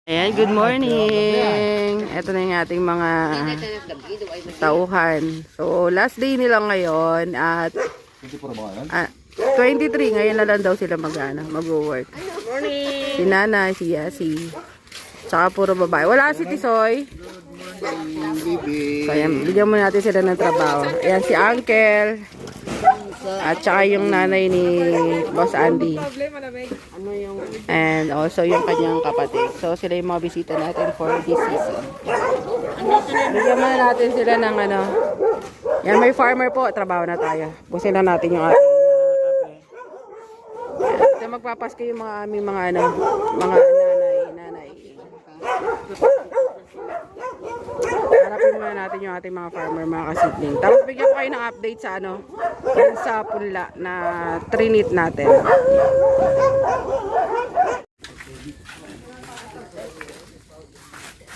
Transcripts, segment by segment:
Ayan, good morning. Ito na yung ating mga tauhan. So, last day nila ngayon at 23. Ngayon na lang daw sila mag-work. Si Nana, si Yasi. Tsaka puro babae. Wala si Tisoy. So, ayan, bigyan mo natin sila ng trabaho. Ayan, si Uncle. At saka yung nanay ni Boss Andy. And also yung kanyang kapatid. So sila yung mga bisita natin for this season. Bigyan muna natin sila ng ano. Yan, may farmer po. Trabaho na tayo. Busin na natin yung ating kape. So magpapasko yung mga aming mga ano, mga nanay. Harapin muna natin yung ating mga farmer, mga kasidling. Tapos bigyan ko kayo ng update sa ano, sa punla na trinit natin.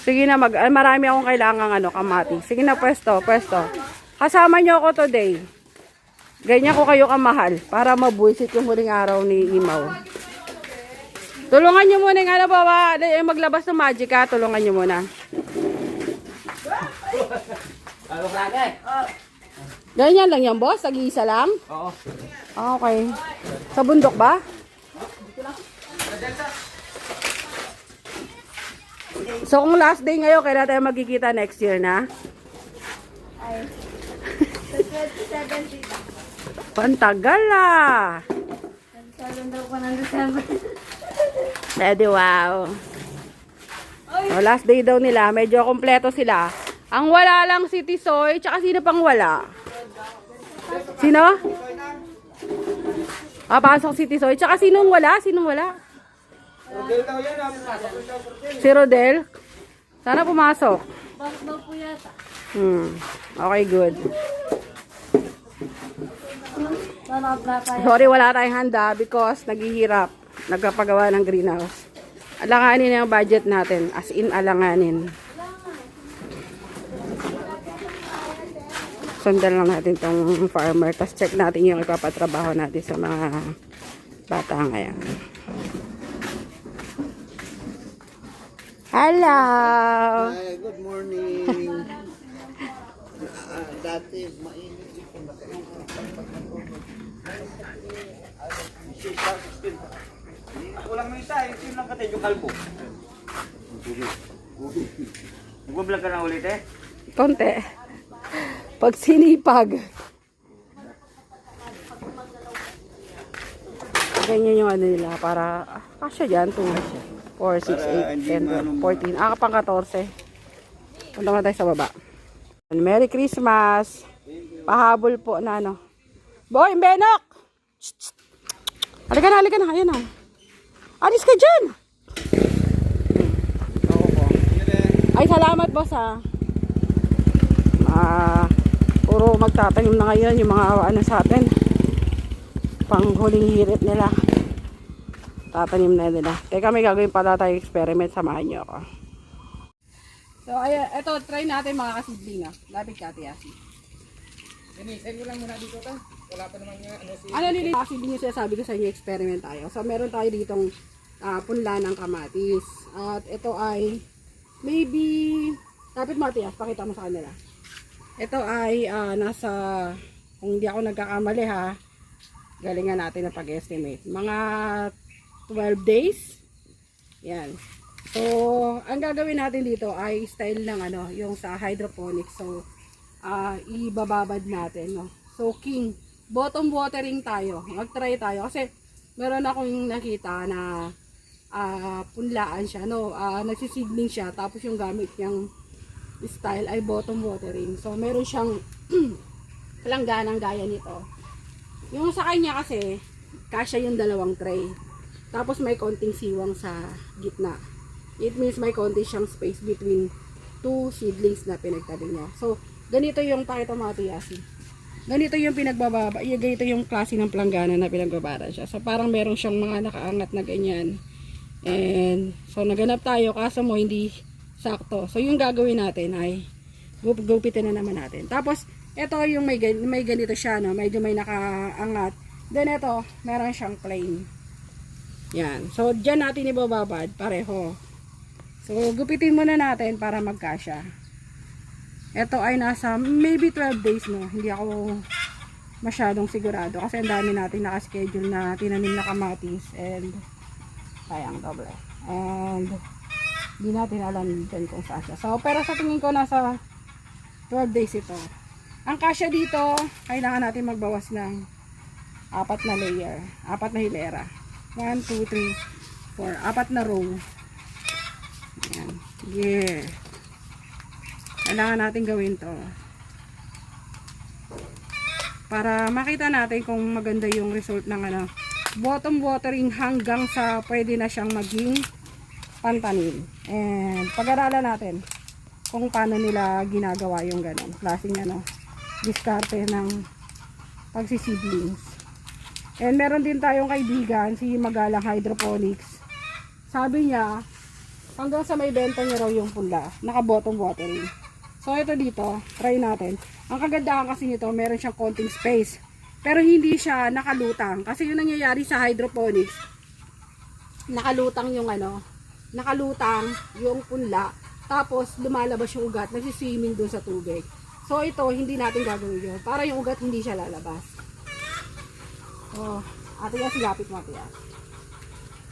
Sige na, marami akong kailangang ano, kamati. Sige na, pwesto. Kasama nyo ako today. Ganyan ko kayo kamahal para mabuisit yung huling araw ni Imaw. Tulungan nyo muna yung ano ba, maglabas ng magic ha. Tulungan nyo muna. Ganyan lang yan, boss? Tag-iisa lang? Oo. Okay. Sa bundok ba? So kung last day ngayon, kaya tayo magkikita next year na? Ay. Sa 2017. Pantagal ah! Nagsaroon daw po ng December. Pwede, wow. So, last day daw nila, medyo kompleto sila. Ang wala lang si Tisoy, tsaka sino pang wala? Sino? Pasok si Tisoy, tsaka sinong wala? Rodel daw yan. Si Rodel? Sana pumasok. Bak daw po yata. Okay, good. Nanabla tayo. Sorry, wala tayong handa because naghihirap. Nagpapagawa ng greenhouse. Alanganin na yung budget natin. As in, alanganin. Sundan lang natin tong farmer. Tapos check natin yung ipapatrabaho natin sa mga bata ngayon. Hello! Hi, good morning. Dati mainit dito na Kulang mo isa, yung lang katay, yung kalbo. Nag-vlog ka na ulit eh? Konti. Pag sinipag. Ganyan yung ano nila para kasya dyan 2, 4, 6, 8, 10, 14. Pang 14. Punta muna tayo sa baba. Merry Christmas. Pahabol po na ano. Boy, Benok! Halika na. Ayan na. Alis ka dyan! Ay, salamat boss ha. Puro magtatanim na ngayon yung mga ano sa atin. Panghuling hirit nila. Tatanim na nila. Teka, may gagawin pala tayo experiment. Samahan nyo ako. So, ayan. Ito, try natin mga kasidling ha. Lapit ka, Tiasi. Send ko lang muna dito ta. Wala pa naman nga ano si... Ano nila kasidling yung sinasabi ko sa inyo, experiment tayo. So, meron tayo ditong punla ng kamatis. At ito ay maybe... Lapit mo, Tias. Pakita mo sa kanila. Ito ay nasa... Kung hindi ako nagkakamali ha. Galingan natin na pag-estimate. Mga 12 days. Yan. So, ang gagawin natin dito ay style ng ano, yung sa hydroponics. So, ibababad natin, no. Soaking, bottom watering tayo. Mag-try tayo kasi meron akong nakita na punlaan siya, no. Nagsisidling siya tapos yung gamit niyang style ay bottom watering. So, meron siyang langganang gaya nito. Yung sa kanya kasi kasya yung dalawang tray. Tapos may konting siwang sa gitna. It means may konti siyang space between two seedlings na pinagtabi niya. So, ganito yung pakita mga Tiasi. Ganito yung pinagbababa. Ganito yung klase ng planggana na pinagbabara siya. So, parang meron siyang mga nakaangat na ganyan. And, so, naganap tayo. Kaso mo, hindi sakto. So, yung gagawin natin ay gupitin na naman natin. Tapos, ito yung may ganito siya, no? Medyo may nakaangat. Then, ito, meron siyang plain. Yan. So, dyan natin ibababad. Pareho. So, gupitin muna natin para magkasya. Ito ay nasa maybe 12 days, no? Hindi ako masyadong sigurado kasi ang dami natin nakaschedule na tinanim na kamatis and sayang doble. And hindi natin alam din kung saan siya. So, pero sa tingin ko nasa 12 days ito. Ang kasya dito, kailangan natin magbawas ng 4 na layer, 4 na hilera. 1, 2, 3, 4, 4 na row. Ayan. Yeah. Kailangan natin gawin to para makita natin kung maganda yung result ng bottom watering hanggang sa pwede na siyang maging pantanim. And pag-aralan natin kung paano nila ginagawa yung ganun klaseng diskarte ng pagsiseedlings. And meron din tayong kaibigan, si Magalang Hydroponics. Sabi niya hanggang sa may benta niya raw yung pula, naka bottom watering. So ito dito, try natin. Ang kagandahan kasi nito, meron siyang konting space. Pero hindi siya nakalutang. Kasi yung nangyayari sa hydroponics, nakalutang yung nakalutang yung punla. Tapos lumalabas yung ugat, nagsiswimming dun sa tubig. So ito, hindi natin gagawin yun. Para yung ugat hindi siya lalabas. So, ate yan, sigapit mo ate yan.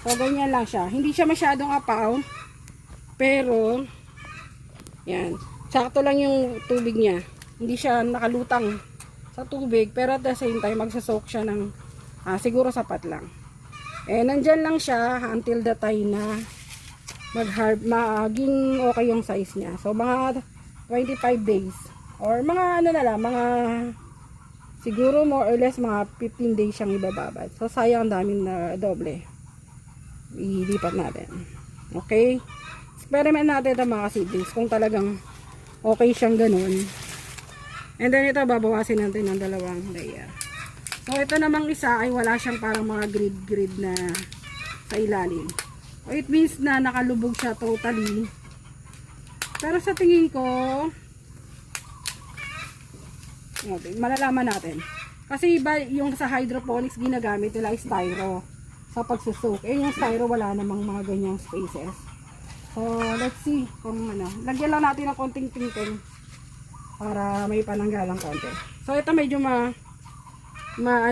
So ganyan lang siya. Hindi siya masyadong apaw. Pero, yan. Sakto lang yung tubig niya. Hindi siya nakalutang sa tubig, pero at the same time magsasoak siya ng siguro sapat lang. Eh nandyan lang siya until the time na maging okay yung size niya. So mga 25 days or mga na lang, mga siguro more or less mga 15 days siyang ibababad. So sayang ang daming na doble. Ilipat natin. Okay? Experiment natin ito mga seedlings kung talagang okay siyang ganun. And then ito, babawasin natin ng 2 layer. So ito namang isa ay wala siyang parang mga grid na sa ilalim. So it means na nakalubog siya totally. Pero sa tingin ko, okay, malalaman natin. Kasi iba yung sa hydroponics ginagamit nila ay styro sa pagsusok. Eh yung styro wala namang mga ganyang spaces. So let's see kung lagyan lang natin ng konting tingting para may pananggalang konti. So ito medyo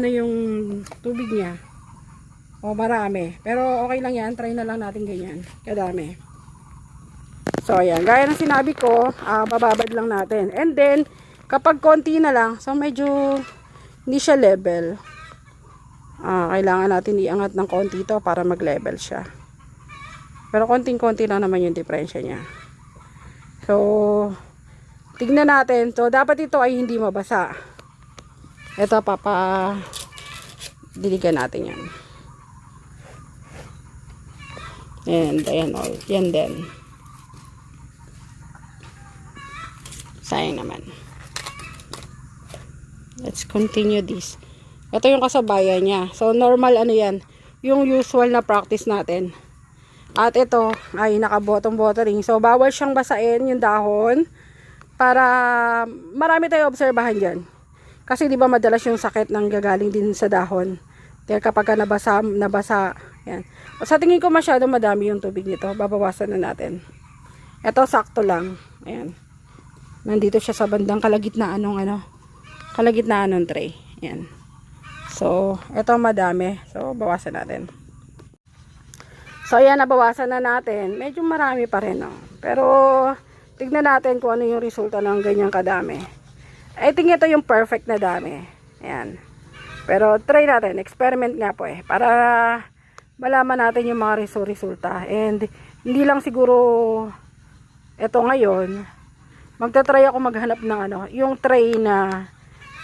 yung tubig niya. O marami. Pero okay lang yan. Try na lang natin ganyan. Kadami. So ayan. Gaya ng sinabi ko, bababad lang natin. And then, kapag konti na lang, so medyo hindi siya level. Kailangan natin iangat ng konti to para mag-level siya. Pero konting-konti lang naman yung diferensya niya. So, tignan natin. So, dapat ito ay hindi mabasa. Ito, diligan natin yan. And, ayan all. Yan din. Sayang naman. Let's continue this. Ito yung kasabayan niya. So, normal yan. Yung usual na practice natin. At ito ay naka-bottom watering. So, bawal siyang basain yung dahon. Para marami tayong obserbahan dyan. Kasi di ba madalas yung sakit nang gagaling din sa dahon. Kaya kapag nabasa, yan. Sa tingin ko masyado madami yung tubig nito. Babawasan na natin. Ito sakto lang. Ayan. Nandito siya sa bandang kalagitnaan ng tray. Ayan. So, ito madami. So, bawasan natin. So, ayan, nabawasan na natin. Medyo marami pa rin, no? Pero, tignan natin kung ano yung resulta ng ganyang kadami. I think ito yung perfect na dami. Ayan. Pero try natin. Experiment nga po para malaman natin yung mga resulta. And hindi lang siguro ito ngayon. Magta-try ako maghanap ng yung tray na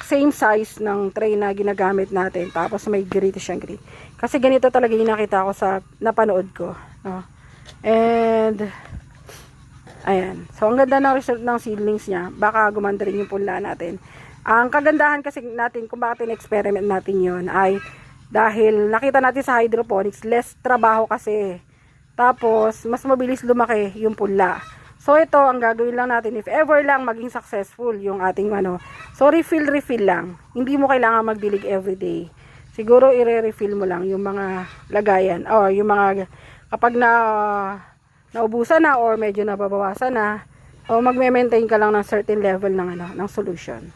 same size ng tray na ginagamit natin. Tapos may grid siyang grid. Kasi ganito talaga yung nakita ko sa napanood ko. And ayan. So, ang ganda ng result ng seedlings niya. Baka gumanda rin yung punla natin. Ang kagandahan kasi natin kung bakit in-experiment natin yon ay dahil nakita natin sa hydroponics, less trabaho kasi. Tapos, mas mabilis lumaki yung punla. So, ito, ang gagawin lang natin, if ever lang maging successful yung ating so, refill lang. Hindi mo kailangan magdilig everyday. Siguro, i-refill mo lang yung mga lagayan. O, yung mga, kapag na naubusan na or medyo nababawasan na, o magme-maintain ka lang ng certain level ng solution.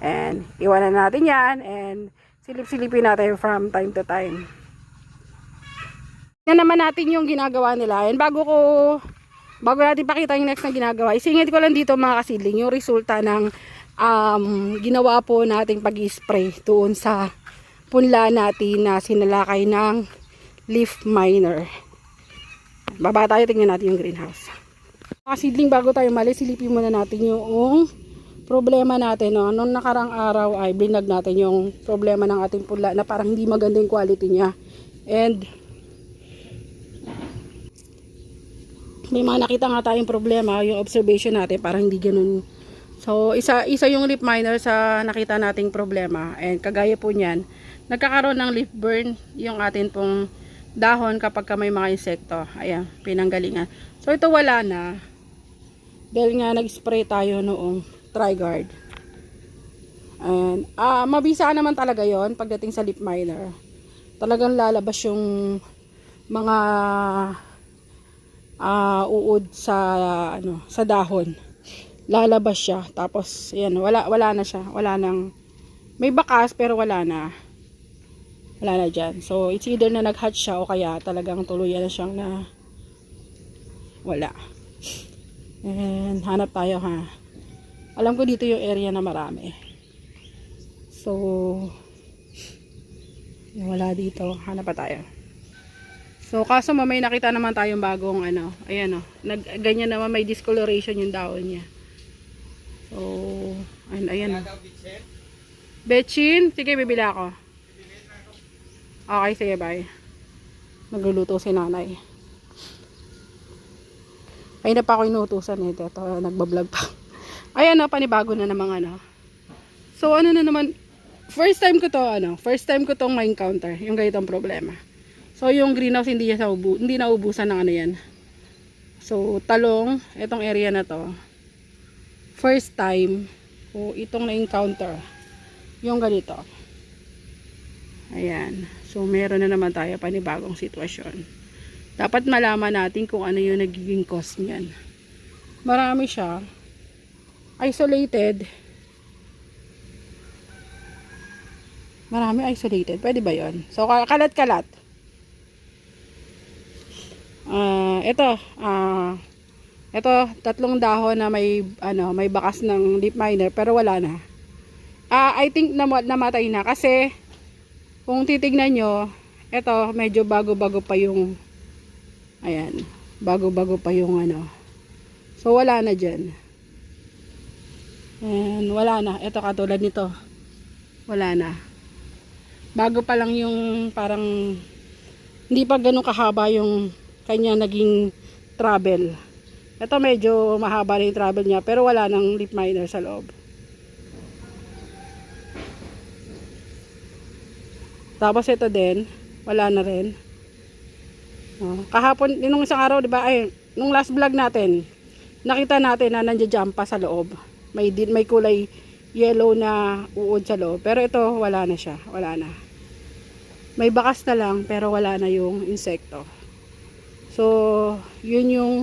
And iwanan natin yan and silip-silipin natin from time to time. Yan naman natin yung ginagawa nila. And bago natin pakita yung next na ginagawa, isingit ko lang dito mga kasidling yung resulta ng ginawa po nating pag-spray doon sa punla natin na sinalakay ng leaf miner. Baba tayo, tingnan natin yung greenhouse. Mga kasidling, bago tayo malis, silipin muna natin yung problema natin. No? Noong nakarang araw ay binag natin yung problema ng ating punla na parang hindi magandang quality niya. And may mga nakita nga tayong problema, yung observation natin parang hindi ganun. So isa yung leaf miner sa nakita nating problema. And kagaya po niyan, nagkakaroon ng leaf burn yung atin pong dahon kapag may mga insekto. Ayan, pinanggalingan. So ito wala na. Dahil nga nag-spray tayo noong Tri-Guard. And mabisa naman talaga yon pagdating sa leaf miner. Talagang lalabas yung mga uod sa dahon. Lalabas siya. Tapos ayan, wala na siya. Wala nang, may bakas pero wala na dyan. So it's either na nag-hatch siya o kaya talagang tuluyan na siyang na wala. And hanap tayo ha. Alam ko dito yung area na marami. So yung wala dito, hanap pa tayo. So kaso may nakita naman tayong bagong ayan ganyan naman, may discoloration yung dahon niya. So ayan Betchin, sige bibili ako. Okay, sige bye. Magluluto si nanay. Ay na pa ako inutusan ito. Nagbablog pa. Ayan panibago na namang So na naman, first time ko tong ma-encounter yung ganitong problema. So yung greenhouse hindi naubusan ng yan. So talong, itong area na to, first time ko itong na-encounter yung ganito. Ayan. So meron na naman tayo panibagong sitwasyon. Dapat malaman natin kung ano yung nagiging cause niyan. Marami siya. Isolated. Marami isolated. Pwede ba yon? So kalat-kalat. Ito tatlong dahon na may bakas ng leaf miner pero wala na. I think namatay na kasi kung titignan nyo, ito medyo bago-bago pa yung bago-bago pa yung so wala na dyan. And wala na. Ito katulad nito, wala na. Bago pa lang yung parang hindi pa ganun kahaba yung kanya naging travel. Ito medyo mahaba na yung travel niya pero wala nang leaf miner sa loob. Tapos ito din, wala na rin. Kahapon, nung isang araw, diba, nung last vlog natin, nakita natin na nandiyan pa sa loob. May kulay yellow na uod sa loob. Pero ito, wala na siya. Wala na. May bakas na lang, pero wala na yung insekto. So, yun yung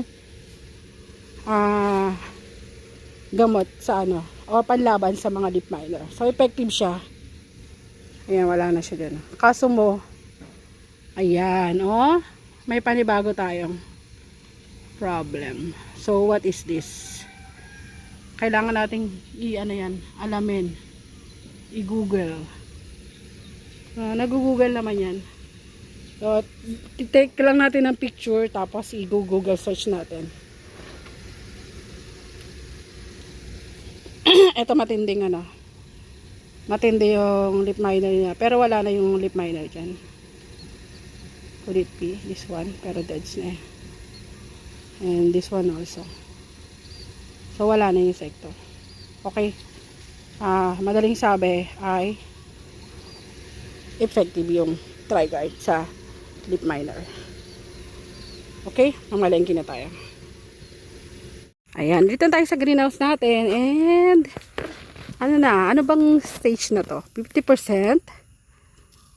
gamot sa o panlaban sa mga leaf miner. So, effective siya. Ayan, wala na siya dyan. Kaso mo, ayan, may panibago tayong problem. So, what is this? Kailangan nating alamin. I-google. Nag-google naman yan. So, take lang natin ng picture, tapos i-google search natin. Ito matinding matindi yung leaf miner niya. Pero wala na yung leaf miner dyan. Could it be this one? Pero deads na And this one also. So wala na yung insekto. Okay. Madaling sabi ay effective yung Tri-Guard sa leaf miner. Okay? Mamalengke na tayo. Ayan. Dito tayo sa greenhouse natin. And ano bang stage na to? 50%.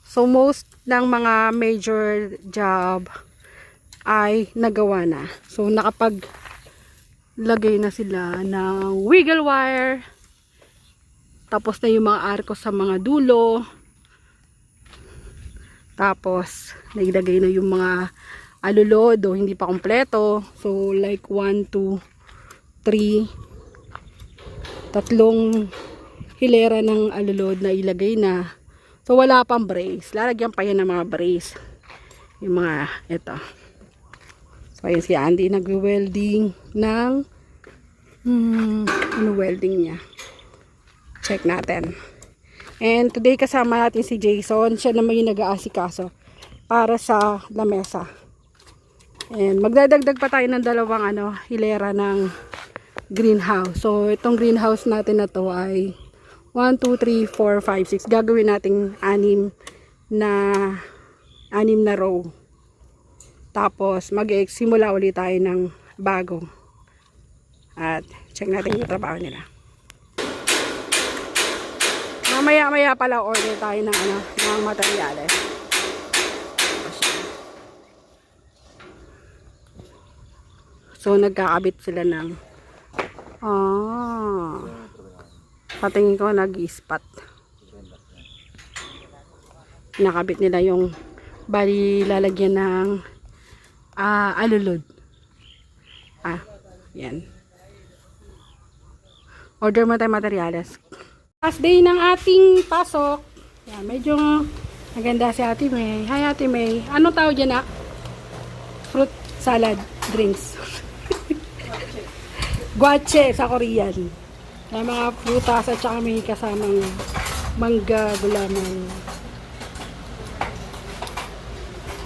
So most ng mga major job ay nagawa na. So nakapaglagay na sila ng wiggle wire. Tapos na yung mga arko sa mga dulo. Tapos nailagay na yung mga alulodo, hindi pa kompleto. So like 1, 2, 3, tatlong hilera ng alulod na ilagay na. So wala pang brace. Lalagyan pa yan ng mga brace. Yung mga ito. So ayan si Andy nagwe-welding ng ano welding niya. Check natin. And today kasama natin si Jason. Siya naman yung nag-aasikaso para sa lamesa. And magdadagdag pa tayo ng dalawang hilera ng greenhouse. So itong greenhouse natin na to ay 1, 2, 3, 4, 5, 6. Gagawin nating 6 na row. Tapos mag-simula ulit tayo ng bago. At check natin yung trabaho nila. Mamaya pala order tayo ng ng materyales. So nagkakabit sila ng patingin ko nag-i-spot. Nakabit nila yung bali lalagyan ng alulod. Yan. Order mo tayo materyales. Last day ng ating pasok. Yan, medyo maganda si Ate May. Hi Ate May. Anong tawag dyan Fruit salad drinks. Guache sa Korean. May mga prutas at saka may kasamang mangga, gulaman.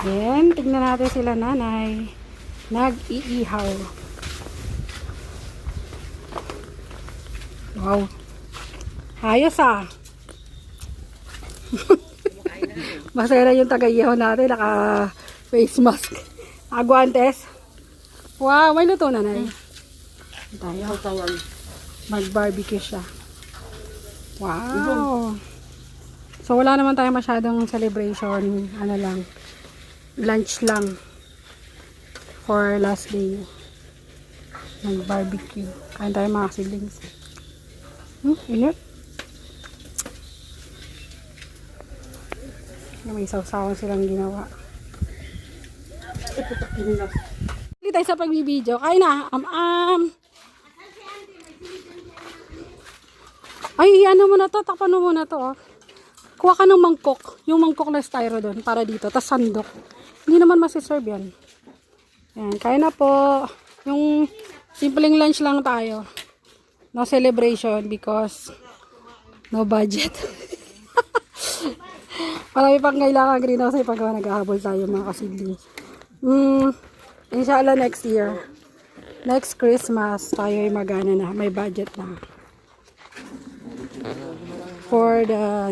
Then, tignan natin sila nanay. Nag-iihaw. Wow. Ayos Masaya yung taga-ihaw natin. Naka face mask. Naka-guantes. Wow, may luto na nanay. Tayo. Mag-barbecue siya. Wow. So wala naman tayo masyadong celebration. Lunch lang. For last day. Mag-barbecue. Kain tayo mga siblings. Init. May sausawan silang ginawa. Hindi tayo sa pagbibideo. Kain na. Ay, ano mo na to? Takpan mo na to. Kuha ka ng mangkok. Yung mangkok na styro doon. Para dito. Tapos sandok. Hindi naman masiserve yan. Yan. Kain na po. Yung simpleng lunch lang tayo. No celebration because no budget. Marami pang kailangan greenhouse ay paggawa naghahabol tayo mga kasiblings. Inshallah next year. Next Christmas tayo ay magana na. May budget na. For the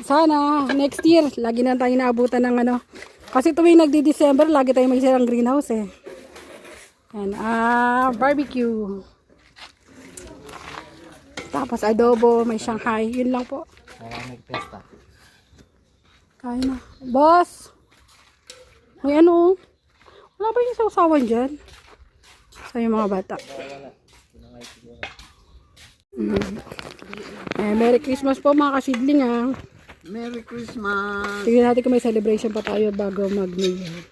sana next year lagi na tayo naabutan ng kasi tuwing nagdi-December lagi tayo may sirang greenhouse and barbecue tapos adobo, may Shanghai, yun lang po. Kain na boss, may wala ba yung sausawan dyan sa yung mga bata. Merry Christmas po mga kasidling Merry Christmas! Tignan natin kung may celebration pa tayo bago mag-New Year.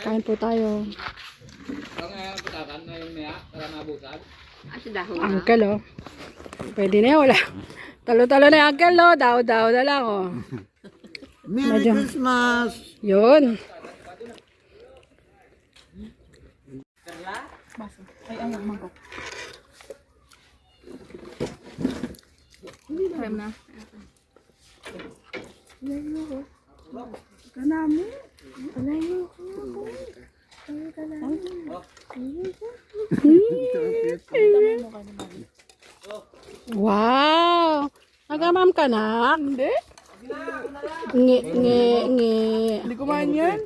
Kain po tayo. Uncle pwede na wala. Talo-talo na yung uncle daw na lang Merry Christmas! Yun. Ay, ayaw mangkok. Time na. Kanami. Wow! Nagamam ka na? Hindi. Nge. Hindi kumain yan?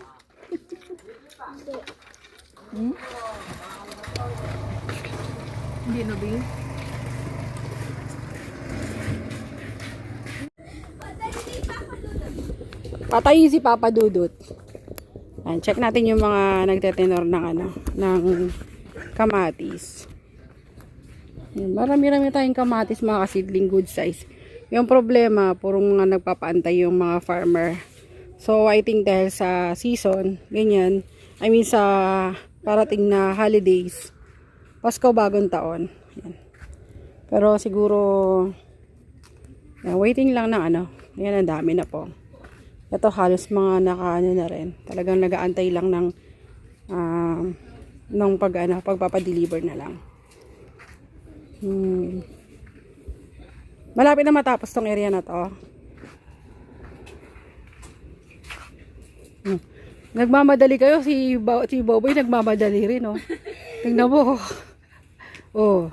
Hindi na bing. Patayin si Papa Dudut. Ayan, check natin yung mga nagtetenor ng ano, ng kamatis. Ayan, marami-rami tayong kamatis mga kasidling, good size. Yung problema, purong mga nagpapaantay yung mga farmer. So, I think dahil sa season, ganyan, I mean sa parating na holidays, Pasko, bagong taon. Ayan. Pero siguro, waiting lang ng ano, ayan, ang dami na po. Ito halos mga nakaano na rin. Talagang nag-aantay lang ng pagpapadeliver na lang. Malapit na matapos tong area na to. Nagmamadali kayo. Si Boboy nagmamadali rin, oh. Tingnan mo. Oh.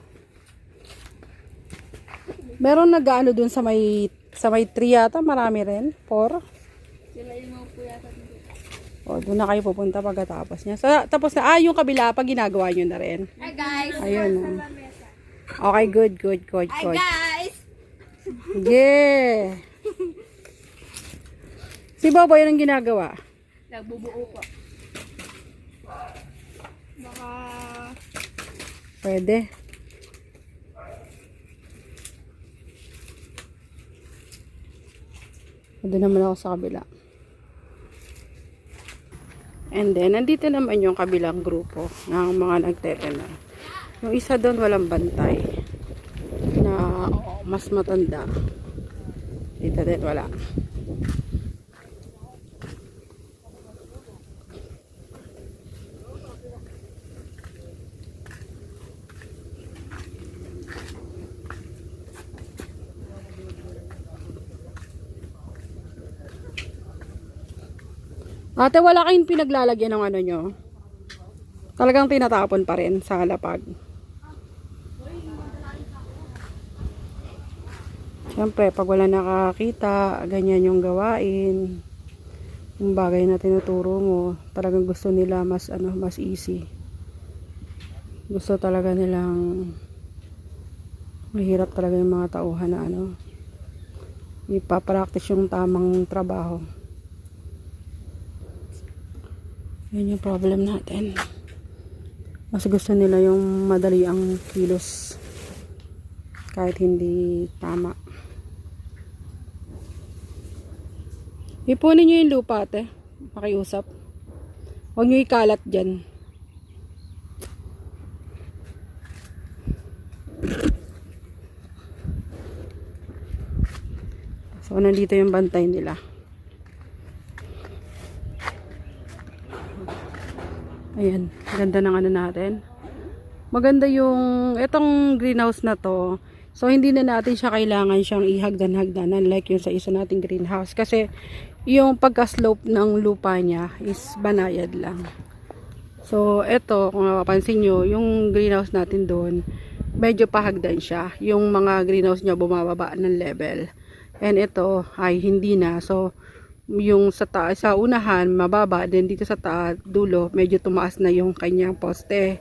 Meron nag-ano dun sa may 3 yata. Marami rin. 4. Sila yung mga po yata dito. O, doon na kayo pupunta pagkatapos niya. So, tapos na, yung kabila pa, ginagawa nyo na rin. Hi guys! Ayun. Okay, good. Hi guys! Yeah! Si Boboy, anong ginagawa? Nagbubuo po. Baka... Pwede. Doon naman ako sa kabila. And then, nandito naman yung kabilang grupo ng mga nagtetenor. Yung isa doon walang bantay na mas matanda. Dito din wala. Ate, wala kayong pinaglalagyan ng ano nyo? Talagang tinatapon pa rin sa lapag. Siyempre, pag wala nakakita, ganyan yung gawain. Yung bagay na tinuturo mo, talagang gusto nila mas easy. Gusto talaga nilang mahirap talaga yung mga tauhan na ipapractice yung tamang trabaho. Yan yung problem natin. Mas gusto nila yung madali ang kilos. Kahit hindi tama. Ipunin nyo yung lupa, ate. Pakiusap. Huwag nyo ikalat dyan. So, nandito yung bantay nila. Ayan, ganda ng ano natin. Maganda yung itong greenhouse na to. So hindi na natin siya kailangan siyang ihagdan-hagdanan like yung sa isa nating greenhouse kasi yung pagka-slope ng lupa niya is banayad lang. So ito, kung mapapansin nyo, yung greenhouse natin doon, medyo pahagdan siya. Yung mga greenhouse niya bumababa ng level. And ito ay hindi na. So yung sa taas, sa unahan mababa, then dito sa taas dulo medyo tumaas na yung kanyang poste.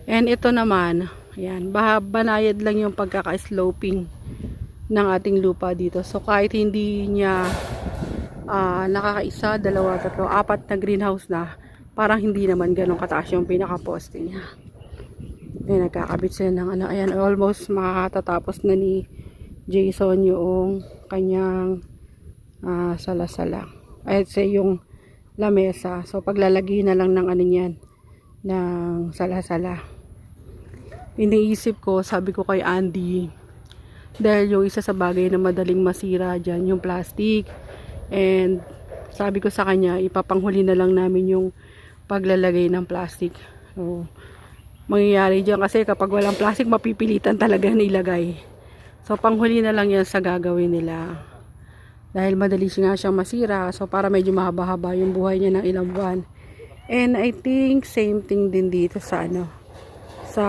And ito naman, ayan, banayad lang yung pagkaka-sloping ng ating lupa dito. So kahit hindi niya nakakaisa, 2, 3, 4 na greenhouse na, parang hindi naman ganun kataas yung pinaka-poste niya. Ayan, nagkakabit sila ng ayan, almost makakatatapos na ni Jason yung kanyang sala-sala. I'd say yung lamesa. So paglalagay na lang ng niyan, ng sala-sala. Iniisip ko, sabi ko kay Andy, dahil yung isa sa bagay na madaling masira dyan, yung plastic. And sabi ko sa kanya, ipapanghuli na lang namin yung paglalagay ng plastic. So mangyayari dyan kasi kapag walang plastic, mapipilitan talaga nilagay. So panghuli na lang yan sa gagawin nila. Dahil madali nga siyang masira. So para medyo mahaba-haba yung buhay niya ng ilang buwan. And I think same thing din dito sa sa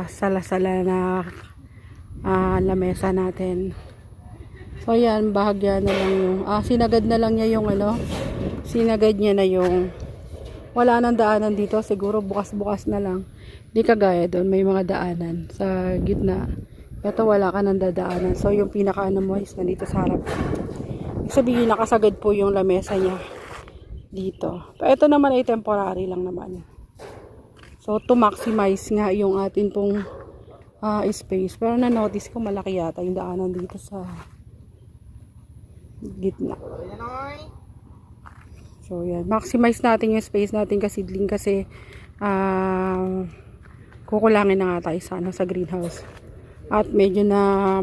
sala-sala na lamesa natin. So yan, bahagya na lang yung sinagad na lang niya yung sinagad niya na yung wala nang daanan dito, siguro bukas-bukas na lang. Di kagaya doon, may mga daanan sa gitna. Ito wala ka nang dadaanan. So yung pinaka mo is nandito sa harap. Sabihin nakasagad po yung lamesa niya. dito. Ito naman ay temporary lang naman. So, to maximize nga yung atin pong space. Pero na-notice ko malaki yata yung daanan dito sa gitna. So, yan. Maximize natin yung space natin kasidling kasi kukulangin na nga tayo sa greenhouse. At medyo na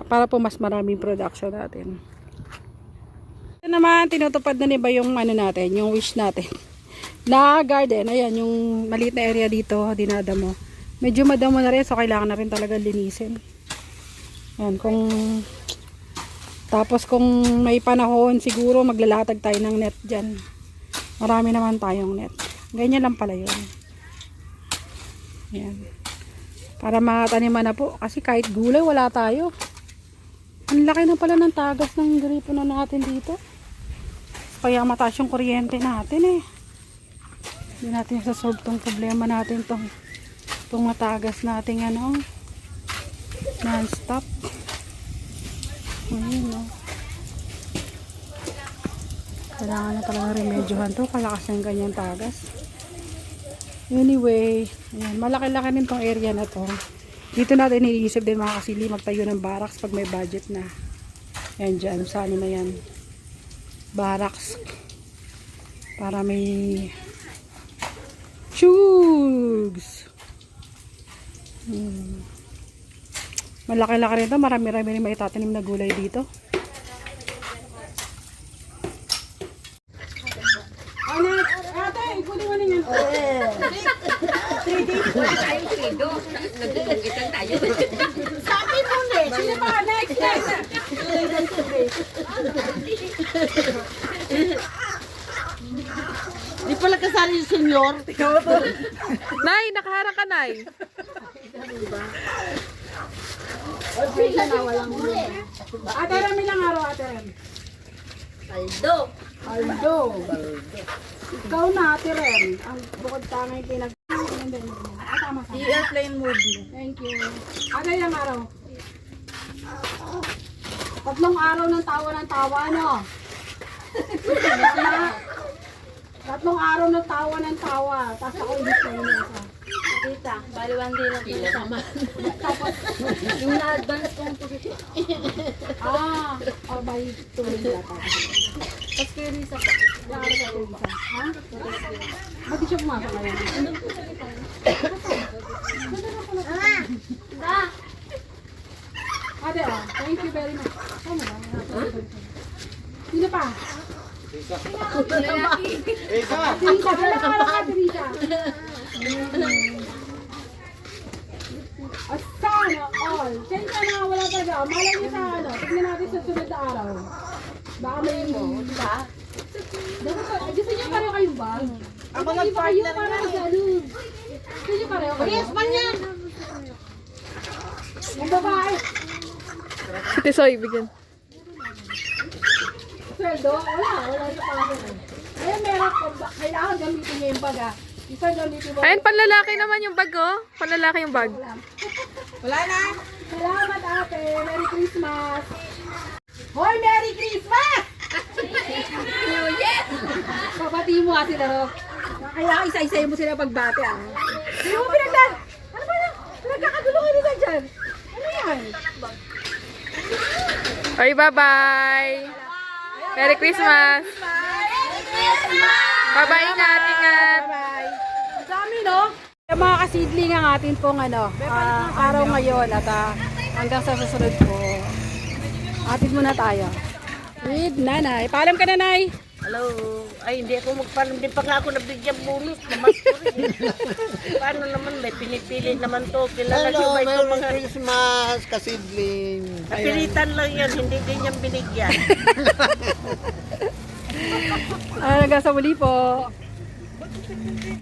para po mas maraming production natin. Ito naman, tinutupad na niba yung ano natin, yung wish natin. Na garden, ayan, yung maliit na area dito, dinadamo. Medyo madamo na rin, so kailangan na rin talaga linisin. Ayan, tapos kung may panahon, siguro maglalatag tayo ng net dyan. Marami naman tayong net. Ganyan lang pala yun. Ayan. Para mataniman na po, kasi kahit gulay, wala tayo. Ang laki na pala ng tagas ng gripo na natin dito. Kaya mataas yung kuryente natin eh. Hindi natin sasolve tong problema natin tong matagas nating non-stop. Ayun no. Kailangan na talaga remedyohan to. Kalakas ng ganyang tagas. Anyway, ayan, malaki-laki rin tong area na to. Dito natin iniisip din mga kasili magtayo ng barracks pag may budget na. Ayan dyan, sa ano na yan. Barracks. Para may chugs. Malaki-laki rin to. Marami-rami rin maitatanim na gulay dito. Ate, ikunin mo ninyo. Sabi mo na. Sino ba? Next. Di pala kasali yung senyor. Nay, nakaharang ka, Nay. Ate Ram, ilang araw, Ate Ram? Aldo. Ikaw na, Ate Ram. Ang bukod tangay pinag... Tama sa airplane mode mo. Thank you. Ate, ilang araw? 3 araw ng tawa, no? 3 araw ng tawa. Tapos ako hindi ko yun isa. Kita, bali 1 day lang po sama. Yung na-advance kong position. By 2 days yata. Tapos kayo rin sa pa. Ilang araw ka isa? Ha? Ba't di siya pumasok ngayon? Ate, thank you very much. Tama ba? Sino pa? Isa. Teresa, ilang araw ka, Teresa? Sana all. Siyempre na wala talaga. Malay niyo sa tignan natin sa sunod na araw. Baka may mo, di ba? Gusto niyo pareho kayong ba? Ako nag-partner na eh. Gusto niyo pareho kayo? Yes, man yan! Yung babae. Ate Soy, bigyan. Sweldo? Wala siya pa. Ayun, meron. Kailangan gamitin niya yung baga. Isa gamitin mo. Ayun, panlalaki naman yung bag, oh. Panlalaki yung bag. Wala na. Salamat, ate. Merry Christmas. Hoy, Merry Christmas! New Year! Papati mo nga sila, Rob. Kailangan isa-isay mo sila pagbate, ah. Hindi mo pinagdan. Ano ba yan? Pinagkakagulo kayo nila dyan. Ano yan? Okay, bye-bye. Merry Christmas. Bye-bye, ingat, ingat. Bye-bye. Ang dami, no? Yung mga kasidling ang atin pong araw ngayon at hanggang sa susunod po. Atid muna tayo. With Nanay. Paalam ka, Nanay. Hello. Ay, hindi ako magpalam. Hindi pa nga ako nabigyan bonus. Naman ko rin. Paano naman? May pinipili naman to. Kilala nyo Hello, ba ito Merry mga... Christmas, kasidling. Napilitan lang yan. Hindi din yan binigyan. Hanggang sa muli po.